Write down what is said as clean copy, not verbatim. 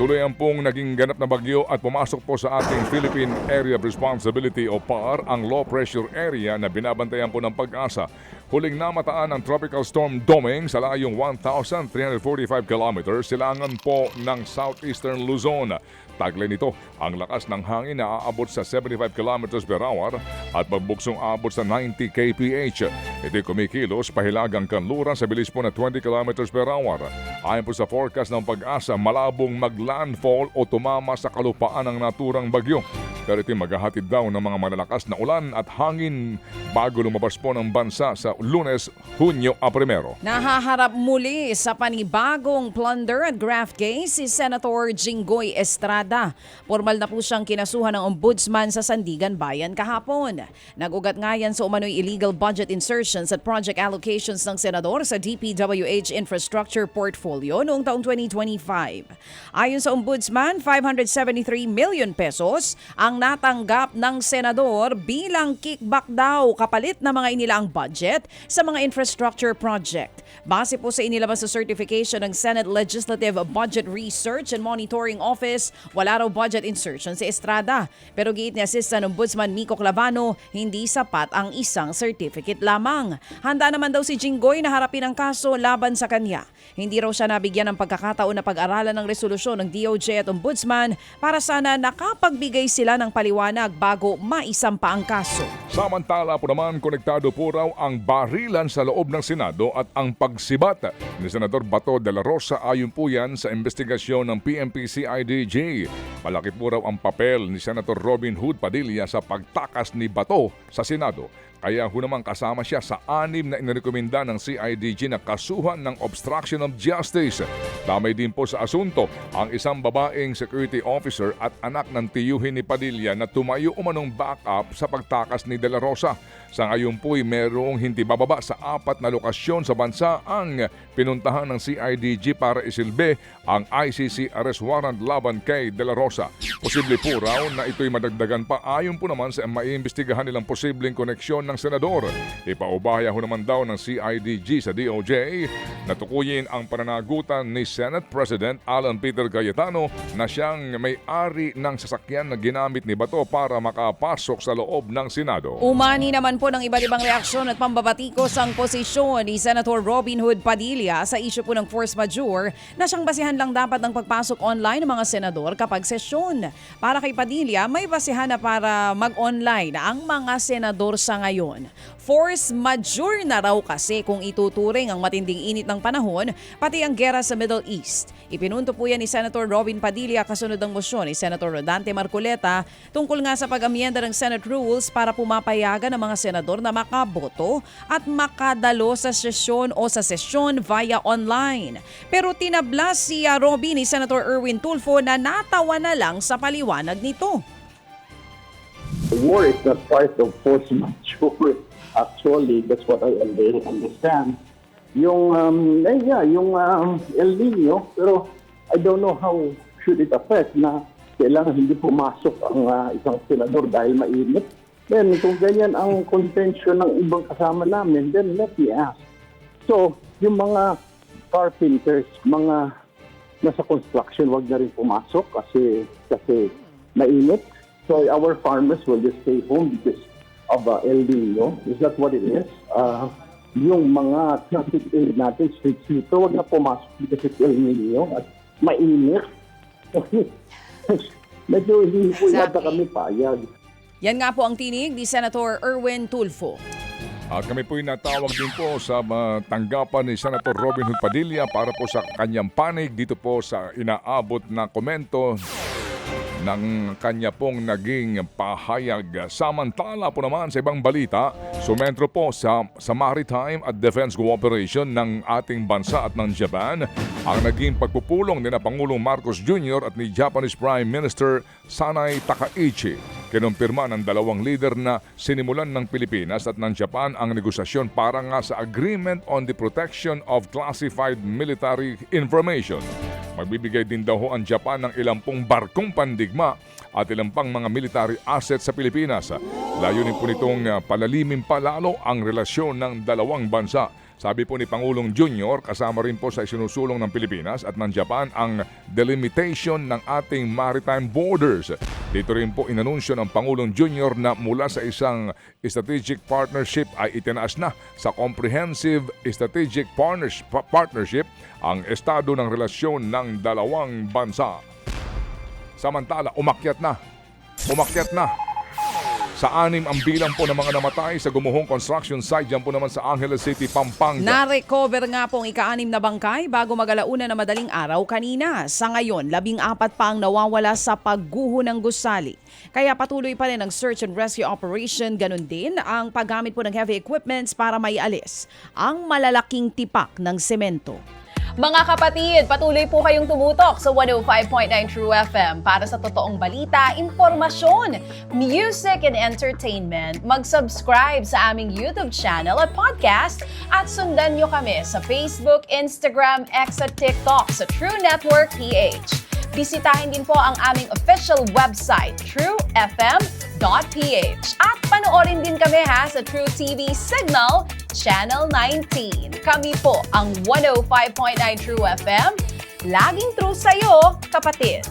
Tuloy ang pong naging ganap na bagyo at pumasok po sa ating Philippine Area of Responsibility o PAR ang low pressure area na binabantayan po ng Pag-asa. Huling namataan ang Tropical Storm Doming sa layong 1,345 kilometers silangan po ng southeastern Luzon. Taglay nito ang lakas ng hangin na aabot sa 75 kilometers per hour at magbuksong aabot sa 90 kph. Ito'y kumikilos pahilagang kanluran sa bilis po na 20 kilometers per hour. Ayon po sa forecast ng Pag-asa, malabong maglandfall o tumama sa kalupaan ng naturang bagyo. Pero ito'y maghahatid daw ng mga malalakas na ulan at hangin bago lumabas po ng bansa sa Lunes, Hunyo 1. Nahaharap muli sa panibagong plunder at graft case si Senator Jinggoy Estrada. Formal na po siyang kinasuhan ng ombudsman sa Sandigan Bayan kahapon. Nag-ugat nga yan sa umano'y illegal budget insertions at project allocations ng senador sa DPWH infrastructure portfolio noong taong 2025. Ayon sa ombudsman, 573 million pesos ang natanggap ng senador bilang kickback daw kapalit na mga inilaang budget sa mga infrastructure project. Base po sa inilabas sa certification ng Senate Legislative Budget Research and Monitoring Office, wala raw budget insertion si Estrada. Pero giit ni Assistant Ombudsman Miko Clavano, hindi sapat ang isang certificate lamang. Handa naman daw si Jinggoy na harapin ang kaso laban sa kanya. Hindi raw siya nabigyan ng pagkakataon na pag-aralan ng resolusyon ng DOJ at Ombudsman para sana nakapagbigay sila ng paliwanag bago maisampa ang kaso. Samantala po naman, konektado po raw ang barilan sa loob ng Senado at ang pagsibat ni Senador Bato de la Rosa ayon po yan sa investigasyon ng PMP-CIDJ. Malaki po raw ang papel ni Senator Robin Hood Padilla sa pagtakas ni Bato sa Senado. Kaya naman kasama siya sa 6 na inirekomenda ng CIDG na kasuhan ng obstruction of justice. Damay din po sa asunto ang isang babaeng security officer at anak ng tiyuhin ni Padilla na tumayo umanong backup sa pagtakas ni De La Rosa. Sa ngayon po'y merong hindi bababa sa 4 na lokasyon sa bansa ang pinuntahan ng CIDG para isilbi ang ICC arrest warrant laban kay De La Rosa. Posible po raw na ito'y madagdagan pa ayon po naman sa maiimbestigahan nilang posibleng koneksyon ng senador. Ipaubaya ho naman daw ng CIDG sa DOJ na tukuyin ang pananagutan ni Senate President Alan Peter Cayetano na siyang may-ari ng sasakyan na ginamit ni Bato para makapasok sa loob ng Senado. Umani naman po ng iba't ibang reaksyon at pambabatikos ang posisyon ni Senator Robin Hood Padilla sa isyu po ng force majeure na siyang basihan lang dapat ng pagpasok online ng mga senador kapag sesyon. Para kay Padilla, may basihan na para mag-online ang mga senador sa ngayon. Force majeure na raw kasi kung ituturing ang matinding init ng panahon, pati ang gera sa Middle East. Ipinunto po yan ni Senator Robin Padilla kasunod ng mosyon ni Senator Rodante Marcoleta tungkol nga sa pag-amyenda ng Senate Rules para pumapayagan ng mga senador na makaboto at makadalo sa sesyon o sa sesyon via online. Pero tinablas si Robin ni Senator Erwin Tulfo na natawa na lang sa paliwanag nito. War is not part of force majeure. Actually, that's what I understand. Yung El Nino, pero I don't know how should it affect na kailangan hindi pumasok ang isang senador dahil mainit. Then, kung ganyan ang contention ng ibang kasama namin, then let me ask. So, yung mga carpenters, mga nasa construction, wag na rin pumasok kasi mainit. So, our farmers will just stay home because of El Nino. Is that what it is? Yung mga traffic aid natin, street sweeper, wag na pumasok because of El Nino at mainit. Medyo hindi po yata kami payag. Yan nga po ang tinig ni Senator Erwin Tulfo. At kami po'y natawag din po sa tanggapan ni Senator Robin Hood Padilla para po sa kanyang panig dito po sa inaabot na komento ng kanya pong naging pahayag. Samantala po naman sa ibang balita, sumentro po sa maritime at defense cooperation ng ating bansa at ng Japan ang naging pagpupulong ni na Pangulong Marcos Jr. at ni Japanese Prime Minister Sanai Takaichi. Kinumpirma ng dalawang leader na sinimulan ng Pilipinas at ng Japan ang negosasyon para nga sa Agreement on the Protection of Classified Military Information. Magbibigay din daw ang Japan ng ilang pong barkong pandigma at ilang pang mga military assets sa Pilipinas. Layunin po nitong palalimin pa lalo ang relasyon ng dalawang bansa. Sabi po ni Pangulong Junior, kasama rin po sa isinusulong ng Pilipinas at ng Japan ang delimitation ng ating maritime borders. Dito rin po inanunsyo ng Pangulong Junior na mula sa isang strategic partnership ay itinaas na sa comprehensive strategic partnership ang estado ng relasyon ng dalawang bansa. Samantala, umakyat na sa 6 ang bilang po ng mga namatay sa gumuhong construction site dyan po naman sa Angeles City, Pampanga. Na-recover nga po ang ika-6 na bangkay bago mag-alauna na madaling araw kanina. Sa ngayon, 14 pa ang nawawala sa pagguho ng gusali. Kaya patuloy pa rin ang search and rescue operation. Ganon din ang paggamit po ng heavy equipments para maialis ang malalaking tipak ng semento. Mga kapatid, patuloy po kayong tumutok sa 105.9 True FM para sa totoong balita, impormasyon, music and entertainment. Mag-subscribe sa aming YouTube channel at podcast at sundan nyo kami sa Facebook, Instagram, X at TikTok sa True Network PH. Bisitahin din po ang aming official website, truefm.ph. At panoorin din kami sa True TV Signal, Channel 19. Kami po ang 105.9 True FM. Laging true sa'yo, kapatid.